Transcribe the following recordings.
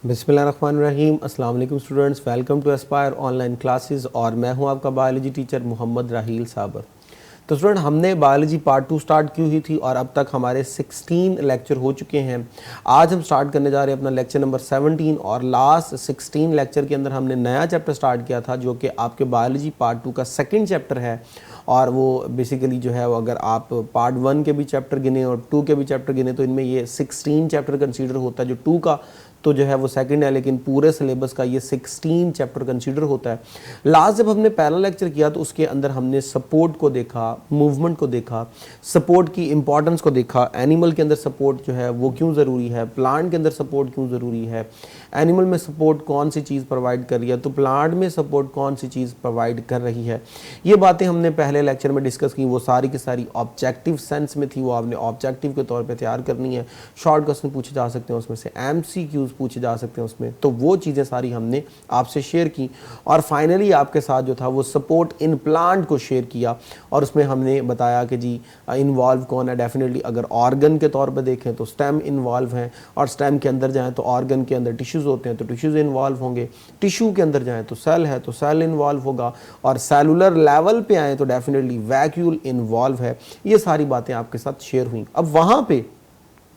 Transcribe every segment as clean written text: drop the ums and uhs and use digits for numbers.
बिस्मिल्लाहिर्रहमानिर्रहीम। अस्सलाम वालेकुम students, welcome to Aspire Online Classes और मैं हूं आपका बायोलॉजी टीचर मोहम्मद राहील साबर। तो स्टूडेंट, हमने बायोलॉजी पार्ट 2 स्टार्ट की हुई थी और अब तक हमारे 16 लेक्चर हो चुके हैं। आज हम स्टार्ट करने जा रहे हैं अपना लेक्चर नंबर 17 और लास्ट 16 लेक्चर के अंदर हमने नया चैप्टर स्टार्ट किया था जो कि आपके बायोलॉजी पार्ट 2 का सेकंड चैप्टर है। और वो बेसिकली जो है वो अगर आप पार्ट 1 के भी चैप्टर गिने और 2 के भी चैप्टर गिने तो इनमें ये 16 चैप्टर कंसीडर होता है। जो 2 का तो जो है वो सेकंड है, लेकिन पूरे सिलेबस का ये 16 चैप्टर कंसीडर होता है। लास्ट जब हमने पहला लेक्चर किया तो उसके अंदर हमने सपोर्ट को देखा, मूवमेंट को देखा, सपोर्ट की इंपॉर्टेंस को देखा, एनिमल के अंदर सपोर्ट जो है वो क्यों ज़रूरी है, प्लांट के अंदर सपोर्ट क्यों ज़रूरी है, एनिमल में सपोर्ट कौन सी चीज़ प्रोवाइड कर रही है, तो प्लांट में सपोर्ट कौन सी चीज़ प्रोवाइड कर रही है। ये बातें हमने पहले लेक्चर में डिस्कस की। वो सारी की सारी ऑब्जेक्टिव सेंस में थी, वो आपने ऑब्जेक्टिव के तौर पर तैयार करनी है। शॉर्ट क्वेश्चन पूछे जा सकते हैं उसमें से, MCQs पूछे जा सकते हैं उसमें, तो वो चीज़ें सारी हमने आपसे शेयर की। और फाइनली आपके साथ जो था वो सपोर्ट इन प्लांट को शेयर किया और उसमें हमने बताया कि जी इन्वॉल्व कौन है। डेफिनेटली अगर ऑर्गन के तौर पर देखें तो स्टेम इन्वॉल्व हैं, और स्टेम के अंदर जाएं तो ऑर्गन के अंदर टिश्यूज़ होते हैं तो टिश्यूज़ इन्वॉल्व होंगे, टिश्यू के अंदर जाएँ तो सेल है तो सेल इन्वॉल्व होगा, और सेलुलर लेवल पे आएँ तो डेफिनेटली वैक्यूल इन्वॉल्व है। ये सारी बातें आपके साथ शेयर हुई। अब वहाँ पे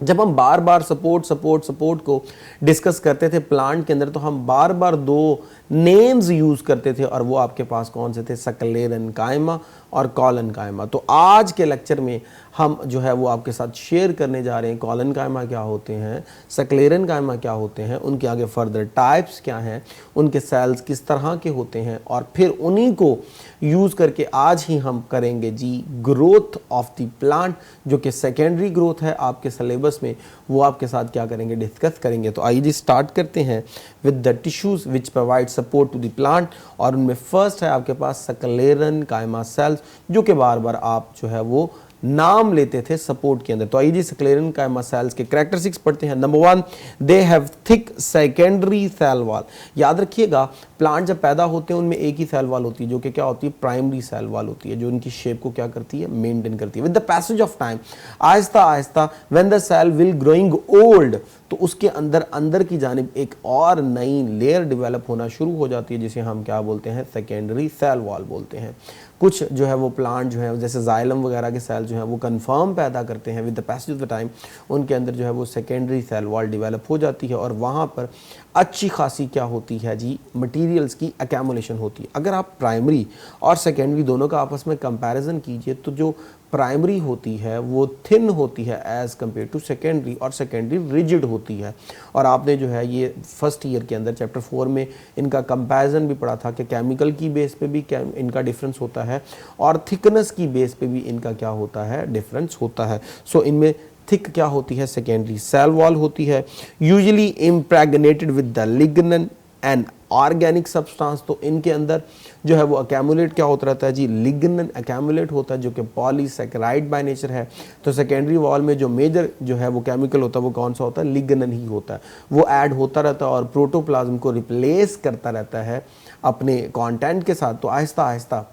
जब हम बार बार सपोर्ट को डिस्कस करते थे प्लांट के अंदर तो हम बार बार दो नेम्स यूज़ करते थे, और वो आपके पास कौन से थे, सक्लेरन कायमा और कॉलन कायमा। तो आज के लेक्चर में हम जो है वो आपके साथ शेयर करने जा रहे हैं कॉलन कायमा क्या होते हैं, सक्लेरन कायमा क्या होते हैं, उनके आगे फर्दर टाइप्स क्या हैं, उनके सेल्स किस तरह के होते हैं, और फिर उन्हीं को यूज़ करके आज ही हम करेंगे जी ग्रोथ ऑफ द प्लांट, जो कि सेकेंडरी ग्रोथ है आपके सिलेबस में, वो आपके साथ क्या करेंगे, डिस्कस करेंगे। तो आइए जी स्टार्ट करते हैं with the tissues which provide support to the plant, और उनमें फर्स्ट है आपके पास सक्लेरन कायमा सेल्स, जो कि बार बार आप जो है वो नाम लेते थे सपोर्ट के अंदर। तो आइए जी सक्लेरन कायमा सेल्स के कैरेक्टरिस्टिक्स पढ़ते हैं। Number 1, they have thick secondary cell wall. याद रखिएगा, प्लांट जब पैदा होते हैं उनमें एक ही सेल वॉल होती है जो कि क्या होती है, प्राइमरी सेल वॉल होती है, जो उनकी शेप को क्या करती है, मेंटेन करती है। With the passage of time, आहिस्ता आहिस्ता when the cell will growing old, तो उसके अंदर अंदर की जानिब एक और नई लेयर डेवलप होना शुरू हो जाती है, जिसे हम क्या बोलते हैं, सेकेंडरी सेल वॉल बोलते हैं। कुछ जो है वो प्लांट जो है जैसे जाइलम वगैरह के सेल जो है वो कन्फर्म पैदा करते हैं, with the passage of the time उनके अंदर जो है वो सेकेंडरी सेल वॉल डेवलप हो जाती है, और वहाँ पर अच्छी खासी क्या होती है जी, मटेरियल्स की अकैमुलेशन होती है। अगर आप प्राइमरी और सेकेंडरी दोनों का आपस में कंपैरिजन कीजिए तो जो प्राइमरी होती है वो थिन होती है एज़ कम्पेयर टू सेकेंडरी, और सेकेंडरी रिजिड होती है। और आपने जो है ये फर्स्ट ईयर के अंदर चैप्टर 4 में इनका कंपैरिजन भी पढ़ा था कि केमिकल की बेस पे भी इनका डिफरेंस होता है और थिकनेस की बेस पे भी इनका क्या होता है, डिफरेंस होता है। सो इनमें थिक क्या होती है, सेकेंडरी सेल वॉल होती है, usually impregnated with the lignin and organic substance. तो इनके अंदर जो है वो अकैमुलेट क्या होता रहता है जी, लिग्नन अकैमुलेट होता है जो कि पॉलीसैकेराइड बाय नेचर है। तो सेकेंडरी वॉल में जो मेजर जो है वो केमिकल होता है वो कौन सा होता है, लिग्नन ही होता है। वो ऐड होता रहता है और प्रोटोप्लाज्म को रिप्लेस करता रहता है अपने कंटेंट के साथ। तो आहिस्ता आहिस्ता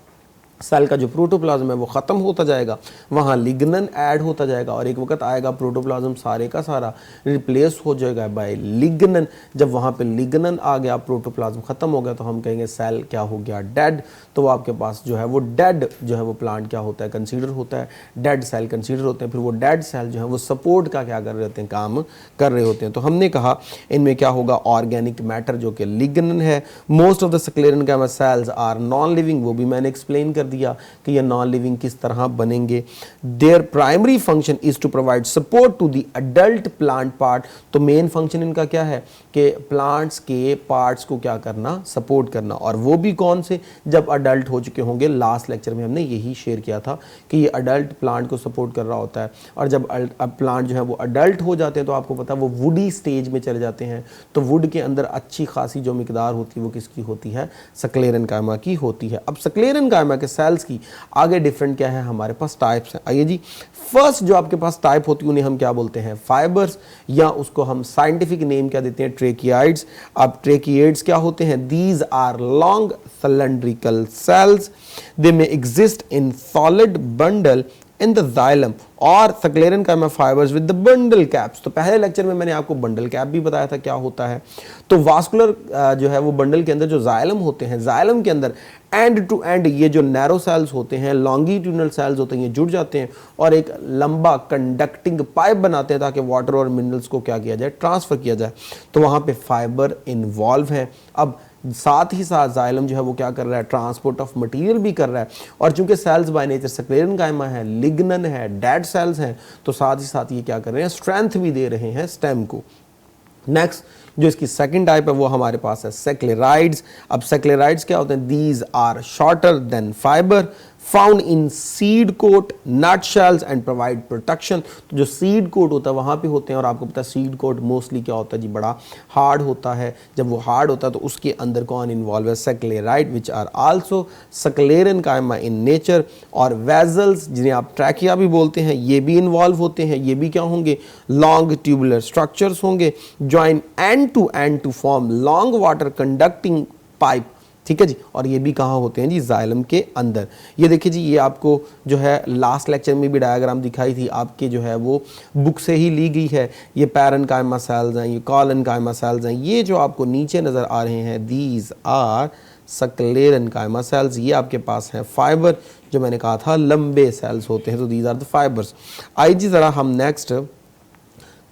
सेल का जो प्रोटोप्लाज्म है वो ख़त्म होता जाएगा, वहाँ लिग्नन ऐड होता जाएगा, और एक वक्त आएगा प्रोटोप्लाज्म सारे का सारा रिप्लेस हो जाएगा बाय लिग्नन। जब वहाँ पे लिग्नन आ गया, प्रोटोप्लाज्म ख़त्म हो गया, तो हम कहेंगे सेल क्या हो गया, डेड। तो वो आपके पास जो है वो डेड जो है वो प्लांट क्या होता है, कंसीडर होता है, डेड सेल कंसीडर होते हैं। फिर वो डेड सेल जो है वो सपोर्ट का क्या कर रहे होते हैं, काम कर रहे होते हैं। तो हमने कहा इनमें क्या होगा, ऑर्गेनिक मैटर जो कि लिग्नन है। मोस्ट ऑफ द सक्लेरन कायमा सेल्स आर नॉन लिविंग, वो भी मैंने एक्सप्लेन कर दिया कि ये नॉन लिविंग किस तरह बनेंगे। Their primary function is to provide support to the adult plant part. तो मेन फंक्शन इनका क्या है कि प्लांट्स के पार्ट्स को क्या करना, सपोर्ट करना, और वो भी कौन से, जब अडल्ट हो चुके होंगे। लास्ट लेक्चर में हमने यही शेयर किया था कि ये अडल्ट प्लांट को सपोर्ट कर रहा होता है, और जब प्लांट जो है वो अडल्ट हो जाते हैं तो आपको पता है वो वुडी स्टेज में चले जाते हैं। तो वुड के अंदर अच्छी खासी जो मिकदार होती है वो किसकी होती है, सक्लेरन कायमा की होती है। अब सक्लेरन कायमा के सेल्स की आगे डिफरेंट क्या है, हमारे पास टाइप्स हैं। आइए जी, फर्स्ट जो आपके पास टाइप होती है उन्हें हम क्या बोलते हैं, फाइबर्स, या उसको हम साइंटिफिक नेम क्या देते हैं, ट्रेकियाइड्स। अब ट्रेकियाइड्स क्या होते हैं, these are long cylindrical cells, they may exist in solid bundle in the xylem और sclerenchyma fibers with the bundle caps. तो पहले लेक्चर में मैंने आपको बंडल कैप भी बताया था क्या होता है। तो वास्कुलर जो है वो बंडल के अंदर जो जाइलम होते हैं, जाइलम के अंदर एंड टू एंड ये जो नैरो सेल्स होते हैं, लॉन्गिट्यूडनल सेल्स होते हैं, ये जुड़ जाते हैं और एक लंबा कंडक्टिंग पाइप बनाते हैं ताकि वाटर और मिनरल्स को क्या किया जाए, ट्रांसफर किया जाए। तो वहाँ पे फाइबर इन्वॉल्व है। अब साथ ही साथ जाइलम जो है वो क्या कर रहा है, ट्रांसपोर्ट ऑफ मटेरियल भी कर रहा है। और चूंकि सेल्स बाय नेचर सक्लेरेनकाइमा है, लिग्नन है, डेड सेल्स हैं, तो साथ ही साथ ये क्या कर रहे हैं, स्ट्रेंथ भी दे रहे हैं स्टेम को। नेक्स्ट जो इसकी सेकंड टाइप है वो हमारे पास है सेक्लेराइड्स। अब सेक्लेराइड्स क्या होते हैं, these are shorter than fiber, found in seed coat, nut shells and provide protection. तो जो सीड कोट होता है वहाँ पे होते हैं और आपको पता है सीड कोट मोस्टली क्या होता है जी, बड़ा हार्ड होता है। जब वो हार्ड होता है तो उसके अंदर कौन इन्वॉल्व है, sclereids which are also sclerenchyma in nature. और वेजल्स जिन्हें आप ट्रैकिया भी बोलते हैं, ये भी इन्वॉल्व होते हैं। ये भी क्या होंगे, लॉन्ग ट्यूबुलर स्ट्रक्चर्स होंगे, join end to form long water conducting pipe. ठीक है जी। और ये भी कहाँ होते हैं जी, जाइलम के अंदर। ये देखिए जी, ये आपको जो है लास्ट लेक्चर में भी डायग्राम दिखाई थी आपके, जो है वो बुक से ही ली गई है। ये पैरेन्काइमा सेल्स हैं, ये कॉलेनकाइमा सेल्स हैं। ये जो आपको नीचे नज़र आ रहे हैं, दीज आर सक्लेरेनकाइमा सेल्स। ये आपके पास हैं फाइबर, जो मैंने कहा था लंबे सेल्स होते हैं, तो दीज आर द फाइबर्स। आइए जी ज़रा हम नेक्स्ट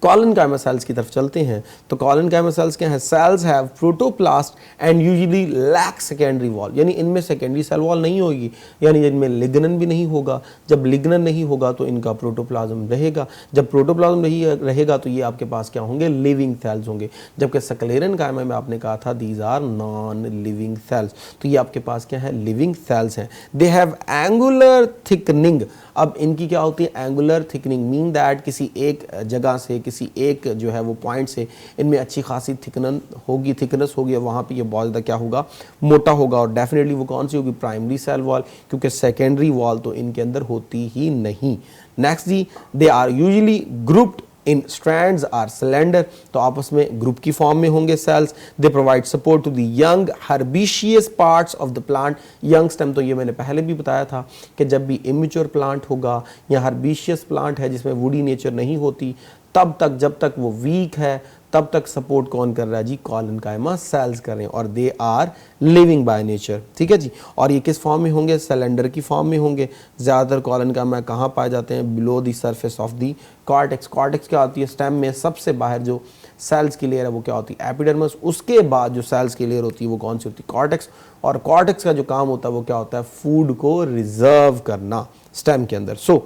कॉलेनकाइमा सेल्स की तरफ चलते हैं। तो कॉलेनकाइमा सेल्स क्या है, cells have protoplast and usually lack secondary wall, यानी इनमें सेकेंडरी सेल वॉल नहीं होगी, यानी इनमें लिग्नन भी नहीं होगा। जब लिग्नन नहीं होगा तो इनका प्रोटोप्लाज्म रहेगा। जब प्रोटोप्लाज्म नहीं रहेगा तो ये आपके पास क्या होंगे, लिविंग सेल्स होंगे। जबकि सक्लेरेनकाइमा में आपने कहा था these are non living cells, तो ये आपके पास क्या है, लिविंग सेल्स हैं। They have angular thickening. अब इनकी क्या होती है, एंगुलर थिकनिंग, मीन दैट किसी एक जगह से, किसी एक जो है वो पॉइंट से इनमें अच्छी खासी थिकनेस होगी और वहाँ पे ये बहुत ज़्यादा क्या होगा, मोटा होगा। और डेफिनेटली वो कौन सी होगी, प्राइमरी सेल वॉल, क्योंकि सेकेंडरी वॉल तो इनके अंदर होती ही नहीं। नेक्स्ट जी, they are usually grouped in strands or cylinder, तो आपस में ग्रुप की फॉर्म में होंगे cells. They provide support to the young herbaceous parts of the plant. Young stem, तो ये मैंने पहले भी बताया था कि जब भी इमेच्योर प्लांट होगा या हर्बिशियस प्लांट है जिसमें वुडी नेचर नहीं होती, तब तक जब तक वो वीक है तब तक सपोर्ट कौन कर रहा है जी, कॉलेनकाइमा सेल्स कर रहे हैं। और they are living by nature. ठीक है जी। और ये किस फॉर्म में होंगे, सिलेंडर की फॉर्म में होंगे। ज़्यादातर कॉलेनकाइमा कहाँ पाए जाते हैं, below the surface of the cortex. Cortex क्या होती है, स्टेम में सबसे बाहर जो सेल्स की लेयर है वो क्या होती है, एपिडर्मिस। उसके बाद जो सेल्स की लेयर होती है वो कौन सी होती है, कॉर्टेक्स। और कॉर्टेक्स का जो काम होता है वो क्या होता है, फूड को रिजर्व करना स्टेम के अंदर। सो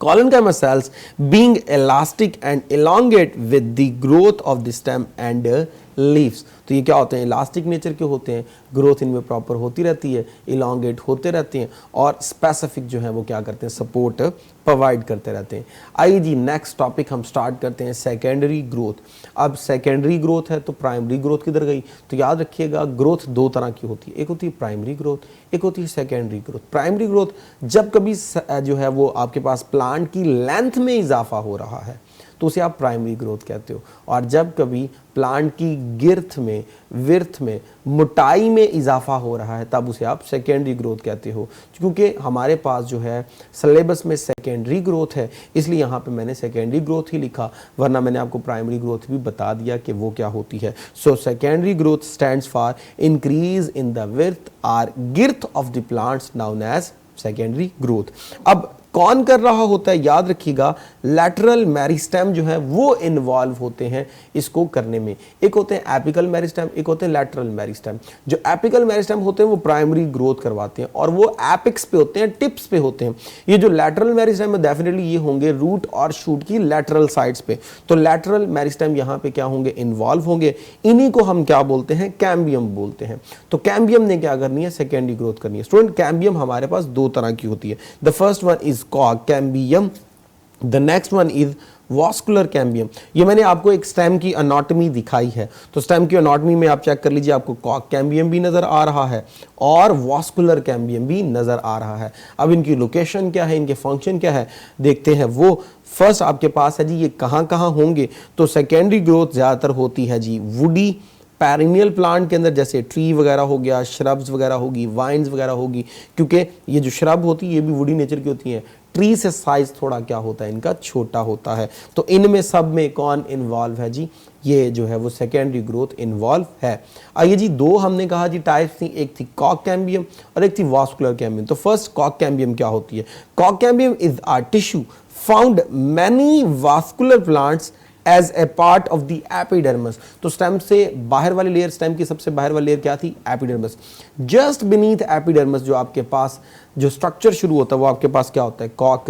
Collenchyma cells being elastic and elongate with the growth of the stem and leaves। तो ये क्या होते हैं, इलास्टिक नेचर के होते हैं, ग्रोथ इनमें प्रॉपर होती रहती है, इलांगेट होते रहते हैं और स्पेसिफिक जो है वो क्या करते हैं, सपोर्ट प्रोवाइड करते रहते हैं। आइए जी नेक्स्ट टॉपिक हम स्टार्ट करते हैं, सेकेंडरी ग्रोथ। अब सेकेंडरी ग्रोथ है तो प्राइमरी ग्रोथ किधर गई, तो याद रखिएगा ग्रोथ दो तरह की होती है, एक होती है प्राइमरी ग्रोथ, एक होती है सेकेंडरी ग्रोथ। प्राइमरी ग्रोथ जब कभी जो है वो आपके पास प्लांट की लेंथ में इजाफा हो रहा है तो उसे आप प्राइमरी ग्रोथ कहते हो। और जब कभी प्लांट की गिर्थ में, विर्थ में, मोटाई में इजाफा हो रहा है तब उसे आप सेकेंडरी ग्रोथ कहते हो। क्योंकि हमारे पास जो है सिलेबस में सेकेंडरी ग्रोथ है इसलिए यहाँ पे मैंने सेकेंडरी ग्रोथ ही लिखा, वरना मैंने आपको प्राइमरी ग्रोथ भी बता दिया कि वो क्या होती है। So secondary growth stands for increase in the width or girth of the plants known as secondary growth. अब कौन कर रहा होता है, याद रखिएगा लैटरल मेरिस्टेम जो है वो इन्वॉल्व होते हैं इसको करने में। एक होते हैं एपिकल मेरिस्टेम, एक होते हैं लैटरल मेरिस्टेम। जो एपिकल मेरिस्टेम होते हैं वो प्राइमरी ग्रोथ करवाते हैं और वो एपिक्स पे होते हैं, टिप्स पे होते हैं। ये जो लैटरल मेरिस्टेम है डेफिनेटली ये होंगे रूट और शूट की लैटरल साइड्स पे। तो लैटरल मेरिस्टेम यहाँ पे क्या होंगे, इन्वॉल्व होंगे। इन्हीं को हम क्या बोलते हैं, कैम्बियम बोलते हैं। तो कैम्बियम ने क्या करनी है, सेकेंडरी ग्रोथ करनी है। स्टूडेंट कैम्बियम हमारे पास दो तरह की होती है। The first one is cambium, the next one is vascular cambium. ये मैंने आपको एक स्टेम की अनाटॉमी दिखाई है, तो स्टेम की अनाटॉमी में आप चेक कर लीजिए, आपको कैम्बियम भी नजर आ रहा है और वास्कुलर कैम्बियम भी नजर आ रहा है। अब इनकी लोकेशन क्या है, इनके फंक्शन क्या है देखते हैं। वो फर्स्ट आपके पास है जी, ये कहाँ कहाँ होंगे, तो सेकेंडरी ग्रोथ ज्यादातर होती है जी वुडी पेरिनियल प्लांट के अंदर जैसे ट्री वगैरह हो गया, श्रब्स वगैरह होगी, वाइन्स वगैरह होगी, क्योंकि ये जो श्रब होती है ये भी वुडी नेचर की होती है, ट्री से साइज थोड़ा क्या होता है इनका छोटा होता है। तो इनमें सब में कौन इन्वॉल्व है जी, ये जो है वो सेकेंडरी ग्रोथ इन्वॉल्व है। आइए जी, दो हमने कहा जी टाइप्स थी, एक थी कॉक कैम्बियम और एक थी वास्कुलर कैम्बियम। तो फर्स्ट कॉक कैम्बियम क्या होती है? कॉक cambium is a tissue found many vascular plants as a part of the epidermis. तो स्टेम से बाहर वाली लेयर, स्टेम की सबसे बाहर वाली लेयर क्या थी? एपिडर्मस। जस्ट बीनीथ एपिडर्मस जो आपके पास जो स्ट्रक्चर शुरू होता है वो आपके पास क्या होता है? कॉक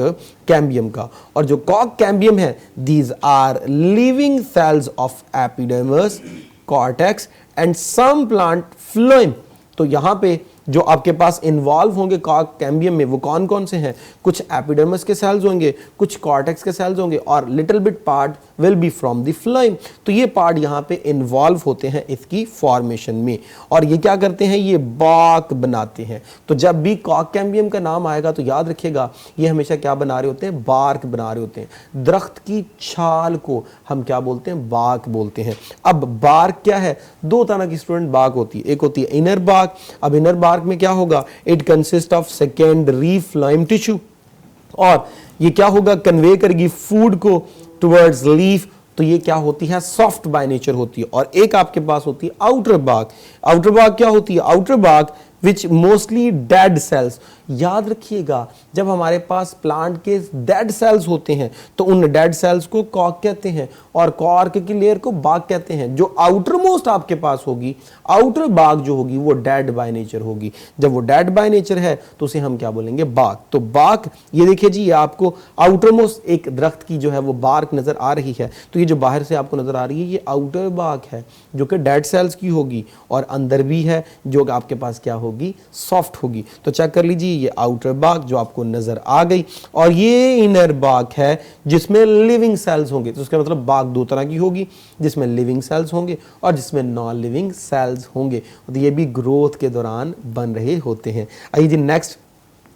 कैम्बियम का। और जो कॉक कैम्बियम है, these are living cells of epidermis, cortex and some plant phloem. तो यहां पे जो आपके पास इन्वॉल्व होंगे कॉक कैम्बियम में वो कौन कौन से हैं? कुछ एपिडर्मस के सेल्स होंगे, कुछ कॉर्टेक्स के सेल्स होंगे और little bit part will be from the phloem. तो ये पार्ट यहाँ पे इन्वॉल्व होते हैं इसकी फॉर्मेशन में, और ये क्या करते हैं? ये बाक बनाते हैं। तो जब भी कॉक कैम्बियम का नाम आएगा तो याद रखिएगा ये हमेशा क्या बना रहे होते हैं? बार्क बना रहे होते हैं। दरख्त की छाल को हम क्या बोलते हैं? बार्क बोलते हैं। अब बार्क क्या है? दो तरह की स्टूडेंट बार्क होती है, एक होती है इनर बार्क। अब इनर बार्क में क्या होगा? It consist of secondary phloem tissue, और ये क्या होगा? कन्वे करेगी फूड को टुवर्ड्स लीफ। तो ये क्या होती है? सॉफ्ट बाय नेचर होती है। और एक आपके पास होती है आउटर बार्क। आउटर बार्क क्या होती है? आउटर बार्क विच मोस्टली डेड सेल्स। याद रखिएगा जब हमारे पास प्लांट के डेड सेल्स होते हैं तो उन डेड सेल्स को कॉक कहते हैं और कॉर्क की लेयर को बार्क कहते हैं। जो आउटर मोस्ट आपके पास होगी, आउटर बार्क जो होगी वो डेड बाय नेचर होगी। जब वो डेड बाय नेचर है तो उसे हम क्या बोलेंगे? बार्क। तो बार्क, ये देखिए जी, ये आपको आउटर मोस्ट एक दरख्त की जो है वो बार्क नजर आ रही है। तो ये जो बाहर से आपको नजर आ रही है ये आउटर बार्क है जो कि डेड सेल्स की होगी, और अंदर भी है जो आपके पास क्या होगी? सॉफ्ट होगी। तो चेक कर लीजिए, ये आउटर बार्क जो आपको नजर आ गई, और ये इनर बार्क है जिसमें लिविंग सेल्स होंगे। तो उसका मतलब बार्क दो तरह की होगी, जिसमें लिविंग सेल्स होंगे और जिसमें नॉन लिविंग सेल्स होंगे। तो ये भी ग्रोथ के दौरान बन रहे होते हैं। आइए जी नेक्स्ट,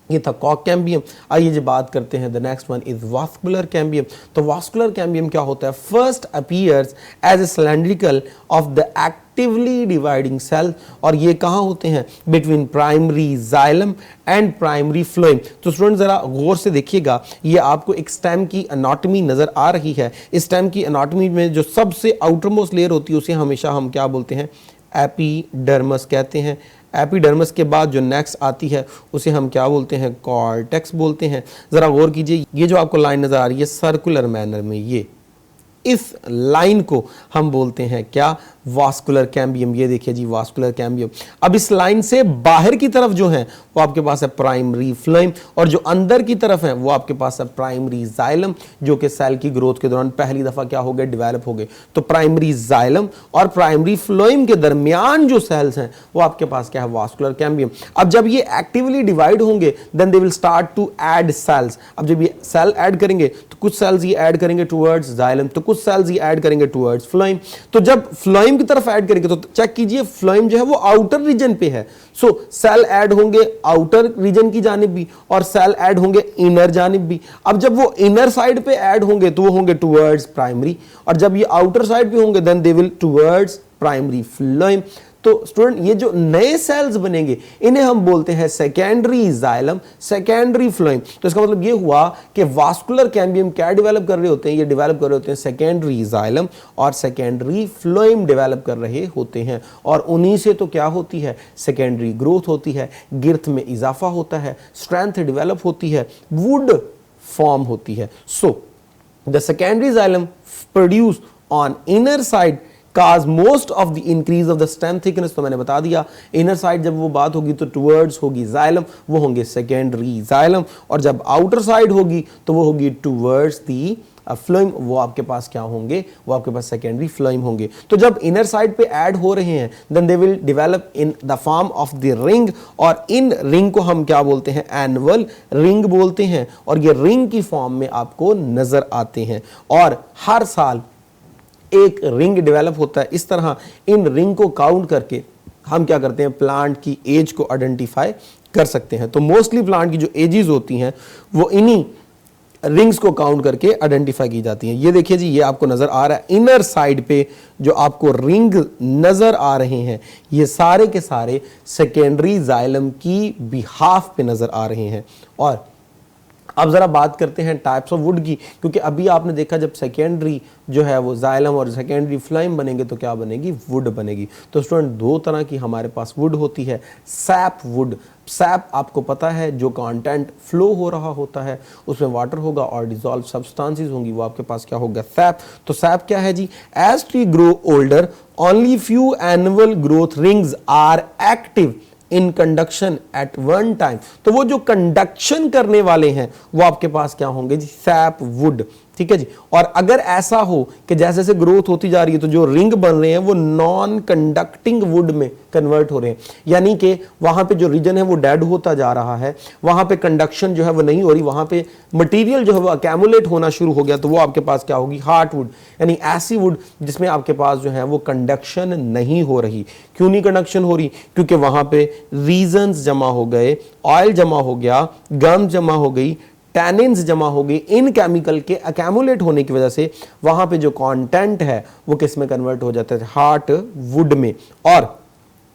ये था कॉक कैम्बियम। आइए जी बात करते हैं the next one is vascular cambium. तो वास्कुलर कैम्बियम क्या होता है? First appears as a cylindrical of the actively dividing cell, और ये कहाँ होते हैं? Between primary xylem and primary phloem. तो स्टूडेंट जरा गौर से देखिएगा, ये आपको एक स्टेम की एनाटॉमी नजर आ रही है। इस स्टेम की एनाटॉमी में जो सबसे आउटरमोस्ट लेयर होती है उसे हमेशा हम क्या बोलते हैं? एपिडर्मस कहते हैं। एपिडर्मस के बाद जो नेक्स्ट आती है उसे हम क्या बोलते हैं? कॉर्टेक्स बोलते हैं। जरा गौर कीजिए, ये जो आपको लाइन नजर आ रही है सर्कुलर मैनर में, ये इस लाइन को हम बोलते हैं क्या? Vascular cambium. ये देखिए जी वास्कुलर कैम्बियम। अब इस लाइन से बाहर की तरफ जो है वो आपके पास है प्राइमरी फ्लोएम, और जो अंदर की तरफ है वो आपके पास है प्राइमरी जाइलम, जो कि सेल की ग्रोथ के दौरान पहली दफा क्या हो गए? डेवलप हो गए। तो प्राइमरी जाइलम और प्राइमरी फ्लोएम के दरमियान जो सेल्स हैं वो आपके पास क्या है? Vascular cambium. अब जब ये एक्टिवली डिवाइड होंगे then they will start to add cells. अब जब ये सेल ऐड करेंगे तो कुछ सेल्स ये ऐड करेंगे टुवर्ड्स जाइलम, तो कुछ सेल्स ये ऐड करेंगे टुवर्ड्स फ्लोएम। तो जब फ्लोएम की तरफ ऐड करेंगे तो चेक कीजिए फ्लोएम जो है वो आउटर रीजन पे है। सो सेल ऐड होंगे आउटर रीजन की जानिब भी और सेल ऐड होंगे इनर जानिब भी। अब जब वो इनर साइड पे ऐड होंगे तो वो होंगे टुवर्ड्स प्राइमरी, और जब ये आउटर साइड पे होंगे then they will towards primary phloem. तो स्टूडेंट ये जो नए सेल्स बनेंगे इन्हें हम बोलते हैं सेकेंडरी जाइलम, सेकेंडरी फ्लोएम। तो इसका मतलब ये हुआ कि वास्कुलर कैम्बियम क्या डेवलप कर रहे होते हैं? ये डेवलप कर रहे होते हैं सेकेंडरी जाइलम और सेकेंडरी फ्लोएम डेवलप कर रहे होते हैं, और उन्हीं से तो क्या होती है? सेकेंडरी ग्रोथ होती है, गिर्थ में इजाफा होता है, स्ट्रेंथ डेवलप होती है, वुड फॉर्म होती है। So the secondary xylem produce on inner side cause most of the increase of the stem thickness। तो मैंने बता दिया इनर साइड जब वो बात होगी तो टुवर्ड्स होगी जाइलम, वो होंगे सेकेंडरी जाइलम, और जब आउटर साइड होगी तो वो होगी टुवर्ड्स दी फ्लोएम, वो आपके पास क्या होंगे? वो आपके पास सेकेंडरी फ्लोएम होंगे। तो जब इनर साइड पे ऐड हो रहे हैं then they will develop in the form of the ring, और इन रिंग को हम क्या बोलते हैं? एनुअल रिंग बोलते हैं, और ये रिंग की फॉर्म में आपको नजर आते हैं, और हर साल एक रिंग डेवलप होता है। इस तरह इन रिंग को काउंट करके हम क्या करते हैं? प्लांट की एज को आइडेंटिफाई कर सकते हैं। तो मोस्टली प्लांट की जो एजेस होती हैं वो इन्हीं रिंग्स को काउंट करके आइडेंटिफाई की जाती हैं। ये देखिए जी, ये आपको नजर आ रहा है इनर साइड पे जो आपको रिंग नजर आ रहे हैं, ये सारे के सारे सेकेंडरी जाइलम की बिहाफ पे नजर आ रहे हैं। और अब ज़रा बात करते हैं टाइप्स ऑफ वुड की, क्योंकि अभी आपने देखा जब सेकेंडरी जो है वो जाइलम और सेकेंडरी फ्लाइम बनेंगे तो क्या बनेगी, वुड बनेगी। तो स्टूडेंट दो तरह की हमारे पास वुड होती है। सैप वुड, सैप आपको पता है जो कंटेंट फ्लो हो रहा होता है उसमें वाटर होगा और डिसॉल्व सब्सटेंसेस होंगी, वो आपके पास क्या होगा, सैप। तो सैप क्या है जी, as tree grow older only few annual growth rings are active in conduction at one time. तो वो जो कंडक्शन करने वाले हैं वो आपके पास क्या होंगे जी, सैप वुड। ठीक है जी। और अगर ऐसा हो कि जैसे जैसे ग्रोथ होती जा रही है तो जो रिंग बन रहे हैं वो नॉन कंडक्टिंग वुड में कन्वर्ट हो रहे हैं, यानी कि वहां पे जो रीजन है वो डेड होता जा रहा है, वहां पे कंडक्शन जो है वो नहीं हो रही, वहां पे मटेरियल जो है वो अकैमुलेट होना शुरू हो गया, तो वो आपके पास क्या होगी, हार्ड वुड, यानी ऐसी वुड जिसमें आपके पास जो है वो कंडक्शन नहीं हो रही। क्यों नहीं कंडक्शन हो रही, क्योंकि वहां पे रीजन्स जमा हो गए, ऑयल जमा हो गया, गम जमा हो गई, टैनिन्स जमा हो गई, इन केमिकल के अकैमुलेट होने की वजह से वहां पे जो कंटेंट है वो किस में कन्वर्ट हो जाता है, हार्ड वुड में। और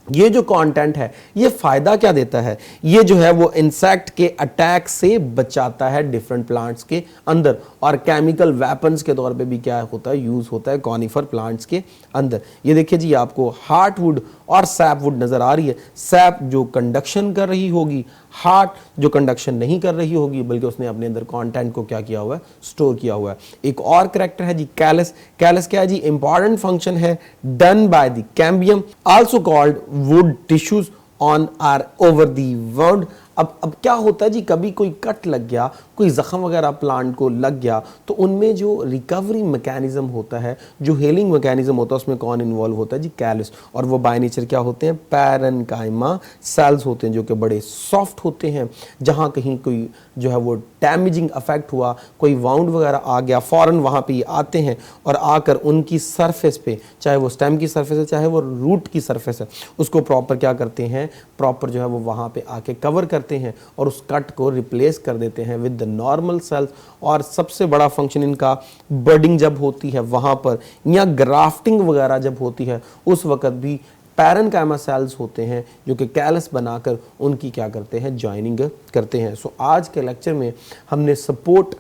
ये जो कंटेंट है ये फायदा क्या देता है, ये जो है वो इंसेक्ट के अटैक से बचाता है डिफरेंट प्लांट्स के अंदर, और केमिकल वेपन्स के तौर पे भी क्या होता है, यूज होता है कॉनिफर प्लांट्स के अंदर। ये देखिए जी, आपको हार्डवुड और सैपवुड नजर आ रही है। सैप जो कंडक्शन कर रही होगी, हार्ट जो कंडक्शन नहीं कर रही होगी, बल्कि उसने अपने अंदर कंटेंट को क्या किया हुआ है, स्टोर किया हुआ है। एक और कैरेक्टर है जी कैलस। कैलस क्या है जी, इंपॉर्टेंट फंक्शन है done by the cambium also called wood tissues on or over the wood. अब क्या होता है जी, कभी कोई कट लग गया, कोई जख्म वगैरह प्लांट को लग गया, तो उनमें जो रिकवरी मैकेनिज्म होता है, जो हीलिंग मैकेनिज्म होता है, उसमें कौन इन्वॉल्व होता है जी, कैलस। और वो बाय नेचर क्या होते हैं, पैरेन्काइमा सेल्स होते हैं, जो कि बड़े सॉफ्ट होते हैं। जहाँ कहीं कोई जो है वो डैमेजिंग अफेक्ट हुआ, कोई वाउंड वगैरह आ गया, फ़ौरन वहाँ पे ये आते हैं और आकर उनकी सरफेस पे, चाहे वो स्टेम की सरफेस है चाहे वो रूट की सरफेस है, उसको प्रॉपर क्या करते हैं, प्रॉपर जो है वो वहाँ पे आके कवर करते हैं और उस कट को रिप्लेस कर देते हैं विद द नॉर्मल सेल्स। और सबसे बड़ा फंक्शन इनका बर्डिंग जब होती है वहाँ पर, या ग्राफ्टिंग वगैरह जब होती है, उस वक्त भी पैरेन्काइमा सेल्स होते हैं जो कि कैलस बनाकर उनकी क्या करते हैं, ज्वाइनिंग करते हैं। सो आज के लेक्चर में हमने सपोर्ट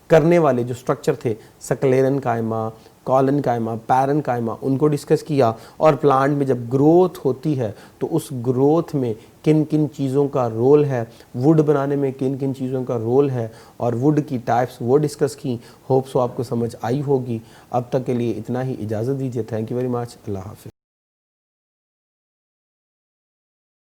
करने वाले जो स्ट्रक्चर थे, स्क्लेरेन्काइमा, कॉलेन्काइमा, पैरेन्काइमा, उनको डिस्कस किया। और प्लांट में जब ग्रोथ होती है तो उस ग्रोथ में किन किन चीज़ों का रोल है, वुड बनाने में किन किन चीज़ों का रोल है, और वुड की टाइप्स वो डिस्कस की। होप सो आपको समझ आई होगी। अब तक के लिए इतना ही, इजाज़त दीजिए। Thank you very much. अल्लाह हाफ़िज़।